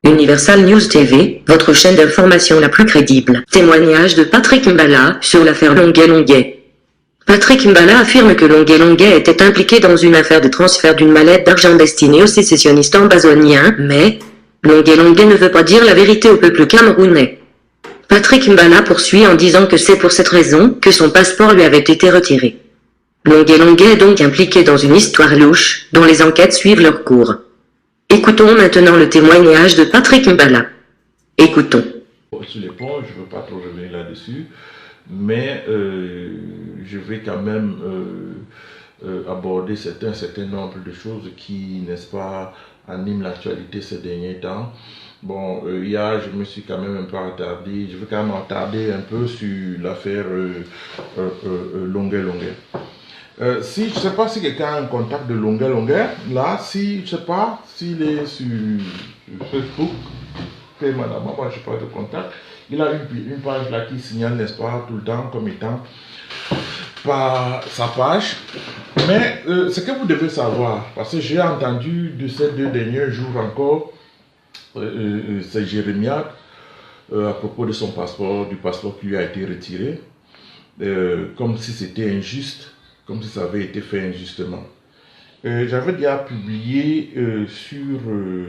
Universal News TV, votre chaîne d'information la plus crédible. Témoignage de Patrick Mbala sur l'affaire Longuet-Longuet. Patrick Mbala affirme que Longuet-Longuet était impliqué dans une affaire de transfert d'une mallette d'argent destinée aux sécessionnistes ambazoniens, mais Longuet-Longuet ne veut pas dire la vérité au peuple camerounais. Patrick Mbala poursuit en disant que c'est pour cette raison que son passeport lui avait été retiré. Longuet-Longuet est donc impliqué dans une histoire louche, dont les enquêtes suivent leur cours. Écoutons maintenant le témoignage de Patrick Mbala. Écoutons. Sur les ponts, je ne veux pas trop revenir là-dessus, mais je vais quand même aborder un certain nombre de choses qui, n'est-ce pas, animent l'actualité ces derniers temps. Bon, hier, je me suis quand même un peu attardé, je vais quand même attarder un peu sur l'affaire Longuet-Longuet. Si je ne sais pas si quelqu'un a un contact de Longuet-Longuet, là, si je ne sais pas s'il est sur Facebook, madame, moi je n'ai pas de contact. Il a une page là qui signale, n'est-ce pas, tout le temps comme étant par sa page. Mais ce que vous devez savoir, parce que j'ai entendu de ces 2 derniers jours encore, c'est Jérémia à propos de son passeport, du passeport qui lui a été retiré, comme si c'était injuste, comme si ça avait été fait injustement. J'avais déjà publié sur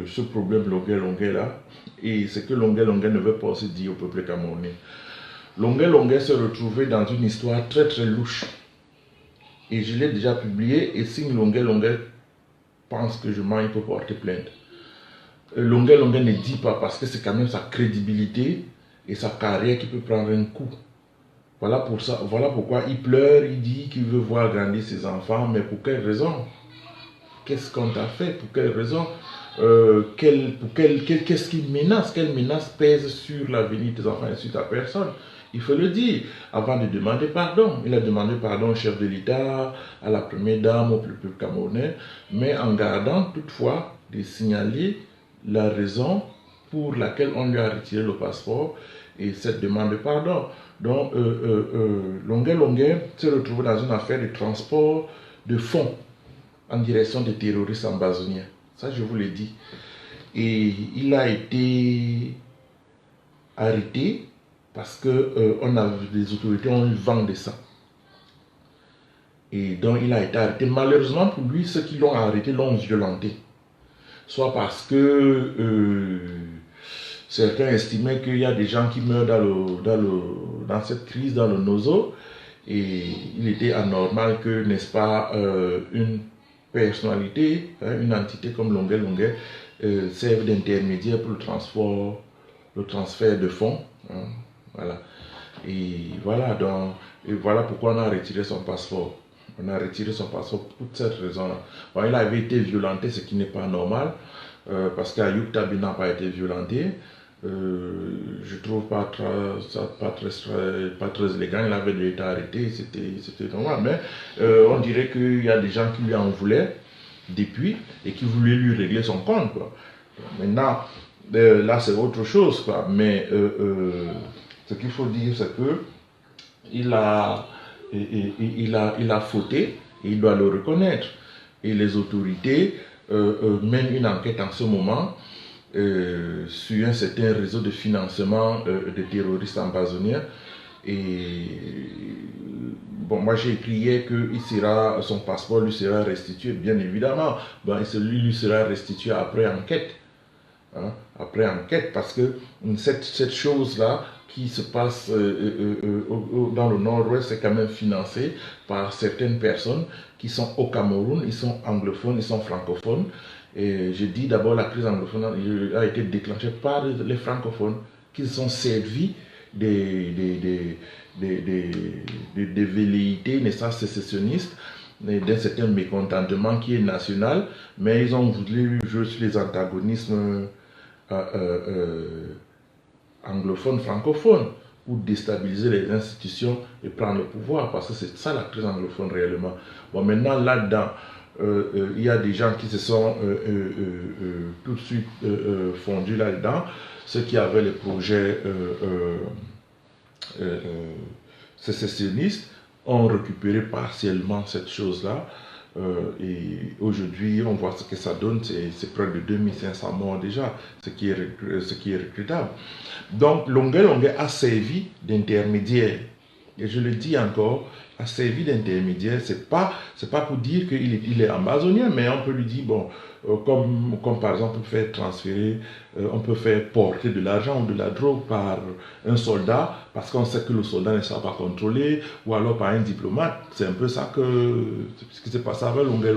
ce problème Longuet-Longuet là, et c'est que Longuet-Longuet ne veut pas se dire au peuple camerounais. Longuet-Longuet s'est retrouvé dans une histoire très très louche, et je l'ai déjà publié, et si Longuet-Longuet pense que je mens, il peut porter plainte. Longuet-Longuet ne dit pas, parce que c'est quand même sa crédibilité et sa carrière qui peut prendre un coup. Voilà pourquoi il pleure, il dit qu'il veut voir grandir ses enfants, mais pour quelle raison? Qu'est-ce qu'on t'a fait? Pour quelle raison? Qu'est-ce qui menace? Quelle menace pèse sur l'avenir des enfants et sur ta personne? Il faut le dire, avant de demander pardon. Il a demandé pardon au chef de l'État, à la première dame, au peuple camerounais, mais en gardant toutefois de signaler la raison pour laquelle on lui a retiré le passeport et cette demande de pardon. Donc, Longuet-Longuet s'est retrouvé dans une affaire de transport de fonds en direction des terroristes ambazoniens. Ça, je vous l'ai dit. Et il a été arrêté parce que les autorités ont eu vent de ça. Et donc, il a été arrêté. Malheureusement pour lui, ceux qui l'ont arrêté l'ont violenté. Soit parce que certains estimaient qu'il y a des gens qui meurent dans cette crise, dans le nozo, et il était anormal que, n'est-ce pas, une personnalité, une entité comme Longuet-Longuet serve d'intermédiaire pour le transfert de fonds. Voilà. Et voilà pourquoi on a retiré son passeport. On a retiré son passeport pour cette raison-là. Bon, il avait été violenté, ce qui n'est pas normal, parce qu'Ayoub Tabi n'a pas été violenté. Je trouve pas très élégant. Il avait déjà été arrêté, c'était normal. Mais on dirait qu'il y a des gens qui lui en voulaient depuis et qui voulaient lui régler son compte, quoi. Maintenant, là c'est autre chose, quoi. Mais ce qu'il faut dire, c'est que il a fauté et il doit le reconnaître. Et les autorités mènent une enquête en ce moment sur un certain réseau de financement de terroristes ambazoniens. Et bon, moi j'ai écrit hier que son passeport lui sera restitué, bien évidemment. Ben, celui lui sera restitué après enquête. Hein, après enquête, parce que cette chose-là qui se passe dans le nord-ouest, c'est quand même financé par certaines personnes qui sont au Cameroun, ils sont anglophones, ils sont francophones. Et je dis d'abord la crise anglophone a été déclenchée par les francophones qui se sont servis des velléités, n'est-ce pas, sécessionnistes, d'un certain mécontentement qui est national, mais ils ont voulu jouer sur les antagonismes anglophones, francophones, pour déstabiliser les institutions et prendre le pouvoir, parce que c'est ça la crise anglophone réellement. Bon, maintenant, là-dedans, il y a des gens qui se sont tout de suite fondus là-dedans, ceux qui avaient les projets sécessionnistes ont récupéré partiellement cette chose-là. Et aujourd'hui, on voit ce que ça donne, c'est près de 2500 morts déjà, ce qui est regrettable. Donc, Longué a servi d'intermédiaire. Et je le dis encore, a servi d'intermédiaire. C'est pas pour dire qu'il est amazonien, mais on peut lui dire, bon, comme par exemple, faire transférer, on peut faire porter de l'argent ou de la drogue par un soldat, parce qu'on sait que le soldat ne sera pas contrôlé, ou alors par un diplomate. C'est un peu ça ce qui s'est passé avec Longué.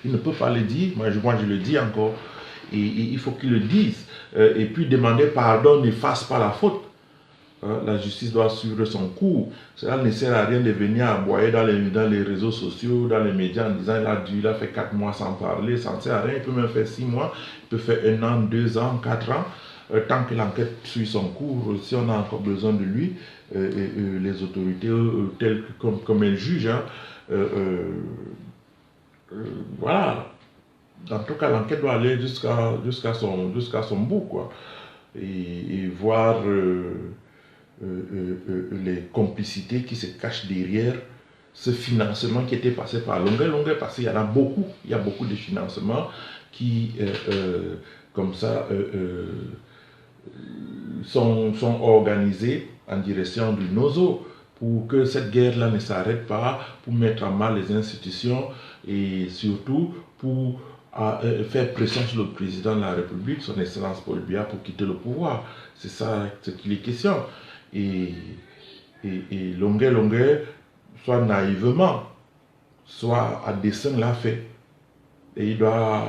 Il ne peut pas le dire, moi je le dis encore, et il faut qu'il le dise. Et puis demander pardon n'efface pas la faute. La justice doit suivre son cours. Cela ne sert à rien de venir aboyer dans les réseaux sociaux, dans les médias en disant il a fait 4 mois sans parler, ça ne sert à rien. Il peut même faire 6 mois, il peut faire 1 an, 2 ans, 4 ans. Tant que l'enquête suit son cours, si on a encore besoin de lui, les autorités telles comme elles jugent, voilà. En tout cas, l'enquête doit aller jusqu'à son bout, quoi. Et voir les complicités qui se cachent derrière ce financement qui était passé par Longué, parce qu'il y en a beaucoup, il y a beaucoup de financements qui, comme ça, sont organisés en direction du NOZO pour que cette guerre-là ne s'arrête pas, pour mettre à mal les institutions et surtout pour faire pression sur le président de la République, son Excellence Paul Biya, pour quitter le pouvoir. C'est ça ce qu'il est question. Et Longué, soit naïvement, soit à dessein l'a fait. Et il doit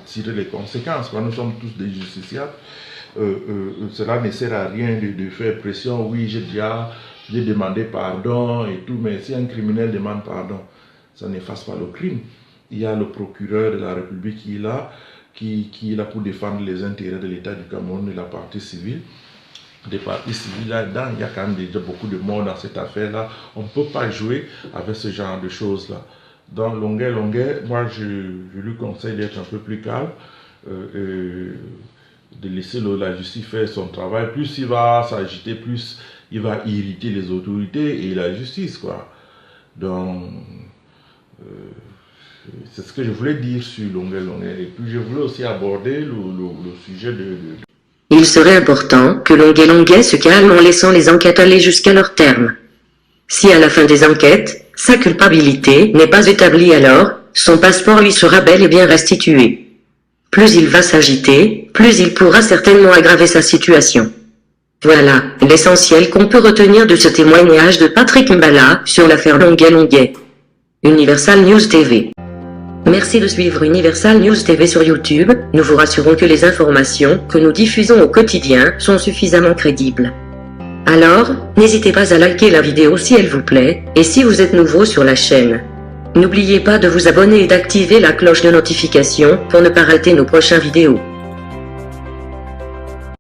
tirer les conséquences. Quand nous sommes tous des justiciables, cela ne sert à rien de faire pression. Oui, j'ai demandé pardon et tout, mais si un criminel demande pardon, ça n'efface pas le crime. Il y a le procureur de la République qui est là pour défendre les intérêts de l'État du Cameroun et la partie civile. Des parties civiles là-dedans, il y a quand même déjà beaucoup de morts dans cette affaire-là. On ne peut pas jouer avec ce genre de choses-là. Donc Longué, moi je lui conseille d'être un peu plus calme, de laisser la justice faire son travail. Plus il va s'agiter, plus il va irriter les autorités et la justice, quoi. Donc c'est ce que je voulais dire sur Longué. Et puis je voulais aussi aborder le sujet de... Il serait important que Longué se calme en laissant les enquêtes aller jusqu'à leur terme. Si à la fin des enquêtes, sa culpabilité n'est pas établie, alors, son passeport lui sera bel et bien restitué. Plus il va s'agiter, plus il pourra certainement aggraver sa situation. Voilà, l'essentiel qu'on peut retenir de ce témoignage de Patrick Mbala sur l'affaire Longué. Universal News TV. Merci de suivre Universal News TV sur YouTube, nous vous rassurons que les informations que nous diffusons au quotidien sont suffisamment crédibles. Alors, n'hésitez pas à liker la vidéo si elle vous plaît, et si vous êtes nouveau sur la chaîne. N'oubliez pas de vous abonner et d'activer la cloche de notification pour ne pas rater nos prochaines vidéos.